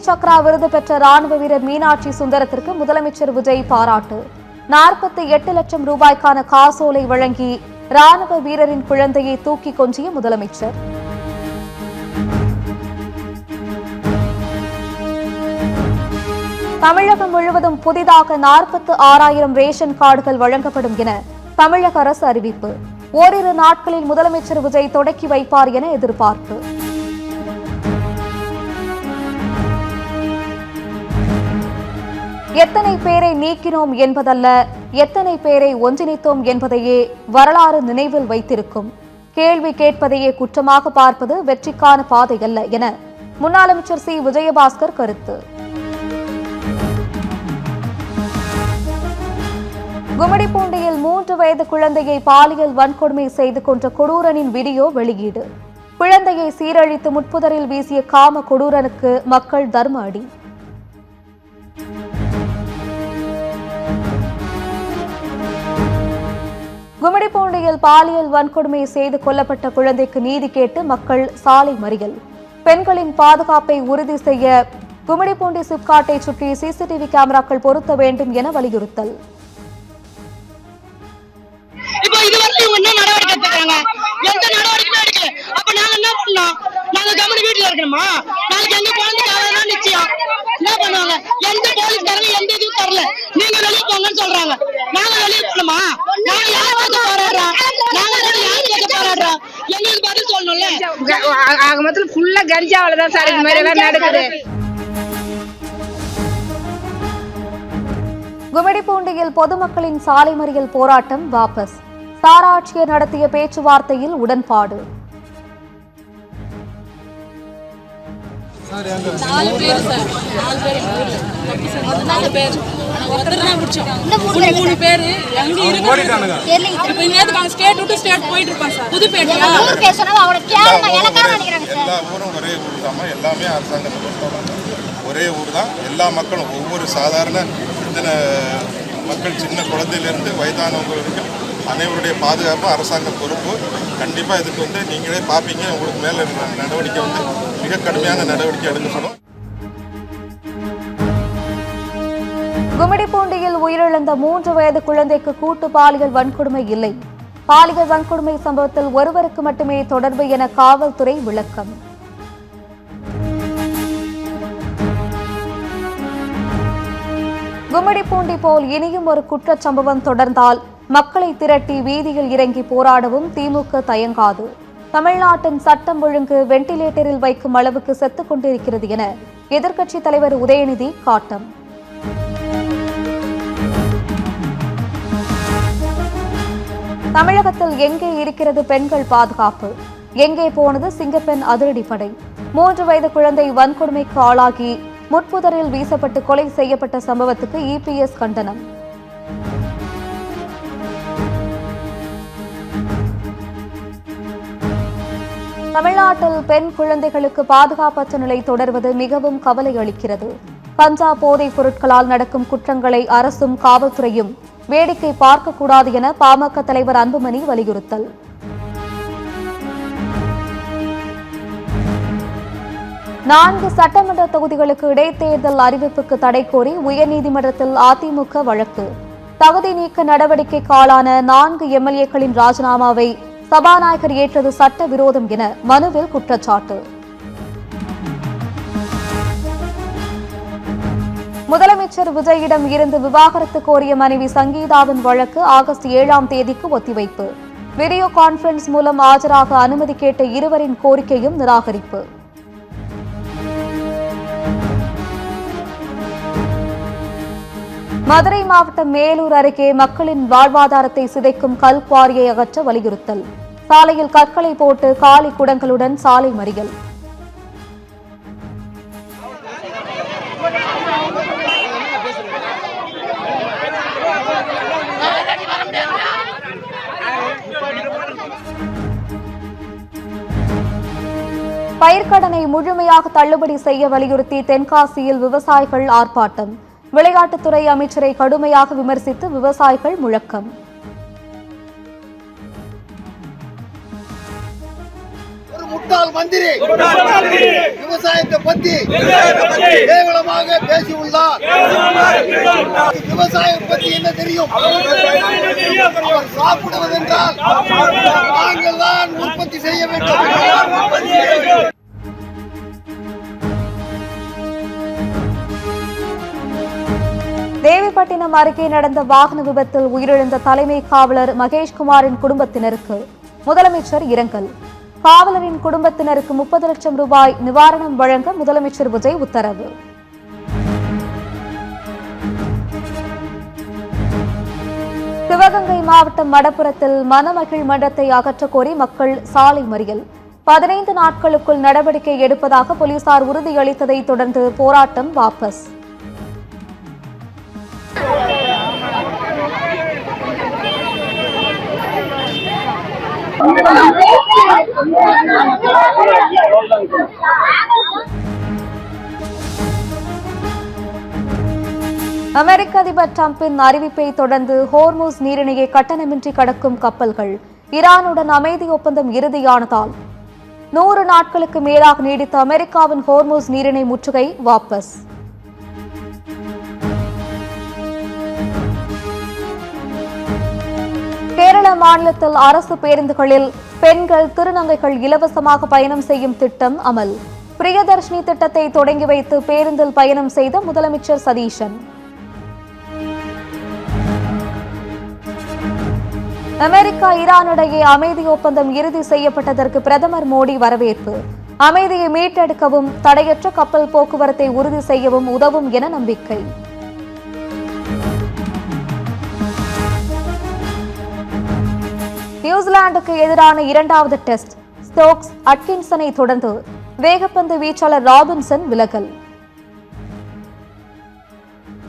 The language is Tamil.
சக்ரா விருது பெற்ற ராணுவ வீரர் மீனாட்சி சுந்தரத்திற்கு முதலமைச்சர் விஜய் பாராட்டு. 48 லட்சம் ரூபாய்க்கான காசோலை வழங்கி ராணுவ வீரரின் குழந்தையை தூக்கி கொஞ்சிய முதலமைச்சர். தமிழகம் முழுவதும் புதிதாக 46,000 ரேஷன் கார்டுகள் வழங்கப்படும் என தமிழக அரசு அறிவிப்பு. ஓரிரு நாட்களில் முதலமைச்சர் விஜய் தொடக்கி வைப்பார் என எதிர்பார்ப்பு. எத்தனை பேரை நீக்கினோம் என்பதல்ல, எத்தனை பேரை ஒன்றிணைத்தோம் என்பதையே வரலாறு நினைவில் வைத்திருக்கும். கேள்வி கேட்பதையே குற்றமாக பார்ப்பது வெற்றிக்கான பாதை அல்ல என முன்னாள் அமைச்சர் சி விஜயபாஸ்கர் கருத்து. கும்மிடிப்பூண்டியில் 3 வயது குழந்தையை பாலியல் வன்கொடுமை செய்து கொன்ற கொடூரனின் வீடியோ வெளியீடு. குழந்தையை சீரழித்து முட்புதரில் வீசிய காம கொடூரனுக்கு மக்கள் தர்ம அடி. கும்மிடிப்பூண்டியில் பாலியல் வன்கொடுமை செய்து கொல்லப்பட்ட குழந்தைக்கு நீதி கேட்டு மக்கள் சாலை மறியல். பெண்களின் பாதுகாப்பை உறுதி செய்ய கும்மிடிப்பூண்டி சிப்காட்டை சுற்றி சிசிடிவி கேமராக்கள் பொருத்த வேண்டும் என வலியுறுத்தல். கும்மிடிப்பூண்டியில் பொதுமக்களின் சாலை மறியல் போராட்டம் வாபஸ். சாரா ஆட்சியர் நடத்திய பேச்சுவார்த்தையில் உடன்பாடு. ஒரே ஊர் தான். எல்லா மக்களும் ஒவ்வொரு சாதாரண மக்கள் சின்ன குழந்தையிலிருந்து வயதானவங்களுக்கு அனைவருடைய பாதுகாப்பு அரசாங்க பொறுப்பு. கண்டிப்பாக இதுக்கு நீங்களே பார்ப்பீங்க. உங்களுக்கு மேலே நடவடிக்கை மிக கடுமையான நடவடிக்கை எடுக்கப்படும். கும்மிடிப்பூண்டியில் உயிரிழந்த 3 வயது குழந்தைக்கு கூட்டு பாலியல் வன்கொடுமை இல்லை. பாலியல் வன்கொடுமை சம்பவத்தில் ஒருவருக்கு மட்டுமே தொடர்பு என காவல்துறை விளக்கம். கும்மிடிப்பூண்டி போல் இனியும் ஒரு குற்றச் சம்பவம் தொடர்ந்தால் மக்களை திரட்டி வீதியில் இறங்கி போராடவும் திமுக தயங்காது. தமிழ்நாட்டின் சட்டம் ஒழுங்கு வெண்டிலேட்டரில் வைக்கும் அளவுக்கு செத்துக் கொண்டிருக்கிறது என எதிர்க்கட்சித் தலைவர் உதயநிதி காட்டம். தமிழகத்தில் எங்கே இருக்கிறது பெண்கள் பாதுகாப்பு? எங்கே போனது சிங்கப்பெண் அதிரடிப்படை? 3 வயது குழந்தை வன்கொடுமைக்கு ஆளாகி முட்புதரில் வீசப்பட்டு கொலை செய்யப்பட்ட சம்பவத்துக்கு இபிஎஸ் கண்டனம். தமிழ்நாட்டில் பெண் குழந்தைகளுக்கு பாதுகாப்பற்ற நிலை தொடர்வது மிகவும் கவலை அளிக்கிறது. கஞ்சா போதைப் பொருட்களால் நடக்கும் குற்றங்களை அரசும் காவல்துறையும் வேடிக்கை பார்க்கக்கூடாது என பாமக தலைவர் அன்புமணி வலியுறுத்தல். நான்கு சட்டமன்ற தொகுதிகளுக்கு இடைத்தேர்தல் அறிவிப்புக்கு தடை கோரி உயர்நீதிமன்றத்தில் அதிமுக வழக்கு. தகுதி நீக்க நடவடிக்கைக்கு ஆளான 4 எம்எல்ஏக்களின் ராஜினாமாவை சபாநாயகர் ஏற்றது சட்டவிரோதம் என மனுவில் குற்றச்சாட்டு. முதலமைச்சர் விஜயிடம் இருந்து விவாகரத்து கோரிய மனைவி சங்கீதாவின் வழக்கு ஆகஸ்ட் 7ஆம் தேதிக்கு ஒத்திவைப்பு. வீடியோ கான்பரன்ஸ் மூலம் ஆஜராக அனுமதி கேட்ட இருவரின் கோரிக்கையும் நிராகரிப்பு. மதுரை மாவட்டம் மேலூர் அருகே மக்களின் வாழ்வாதாரத்தை சிதைக்கும் கல் குவாரியை அகற்ற வலியுறுத்தல். சாலையில் கற்களை போட்டு காலி குடங்களுடன் சாலை மறியல். பயிர்க்கடனை முழுமையாக தள்ளுபடி செய்ய வலியுறுத்தி தென்காசியில் விவசாயிகள் ஆர்ப்பாட்டம். விளையாட்டுத்துறை அமைச்சரை கடுமையாக விமர்சித்து விவசாயிகள் முழக்கம். ஒரு முட்டாள் மந்திரி விவசாயத்தை பத்தி கேவலமாக பேசியுள்ளார். விவசாயம் பத்தி என்ன தெரியும்? அவர் சாப்பிடுவதென்றால் நாங்கள் தான் உற்பத்தி செய்ய வேண்டும். தேவிப்பட்டினம் அருகே நடந்த வாகன விபத்தில் உயிரிழந்த தலைமை காவலர் மகேஷ்குமாரின் குடும்பத்தினருக்கு முதலமைச்சர் இரங்கல். காவலரின் குடும்பத்தினருக்கு 30 லட்சம் ரூபாய் நிவாரணம் வழங்க முதலமைச்சர் விஜய் உத்தரவு. சிவகங்கை மாவட்டம் மடப்புரத்தில் மணமகிழ் மண்டத்தை அகற்றக் கோரி மக்கள் சாலை மறியல். 15 நாட்களுக்குள் நடவடிக்கை எடுப்பதாக போலீசார் உறுதியளித்ததை தொடர்ந்து போராட்டம் வாபஸ். அமெரிக்க அதிபர் டிரம்பின் அறிவிப்பை தொடர்ந்து ஹோர்முஸ் நீரிணையை கட்டணமின்றி கடக்கும் கப்பல்கள் ஈரானுடன் அமைதி ஒப்பந்தம் இறுதியானதால் 100 நாட்களுக்கு மேலாக நீடித்த அமெரிக்காவின் ஹோர்முஸ் நீரிணை முற்றுகை வாபஸ். கேரள மாநிலத்தில் அரசு பேருந்துகளில் பெண்கள் திருநங்கைகள் இலவசமாக பயணம் செய்யும் திட்டம் அமல். பிரியதர்ஷினி திட்டத்தை தொடங்கி வைத்து பேருந்தில் பயணம் செய்த முதலமைச்சர் சதீஷன். அமெரிக்கா ஈரான் இடையே அமைதி ஒப்பந்தம் இறுதி செய்யப்பட்டதற்கு பிரதமர் மோடி வரவேற்பு. அமைதியை மீட்டெடுக்கவும் தடையற்ற கப்பல் போக்குவரத்தை உறுதி செய்யவும் உதவும் என நம்பிக்கை. நியூசிலாந்துக்கு எதிரான 2வது டெஸ்ட் ஸ்டோக்ஸ் அட்கின்சனை தொடர்ந்து வேகப்பந்து வீச்சாளர் ராபின்சன் விலகல்.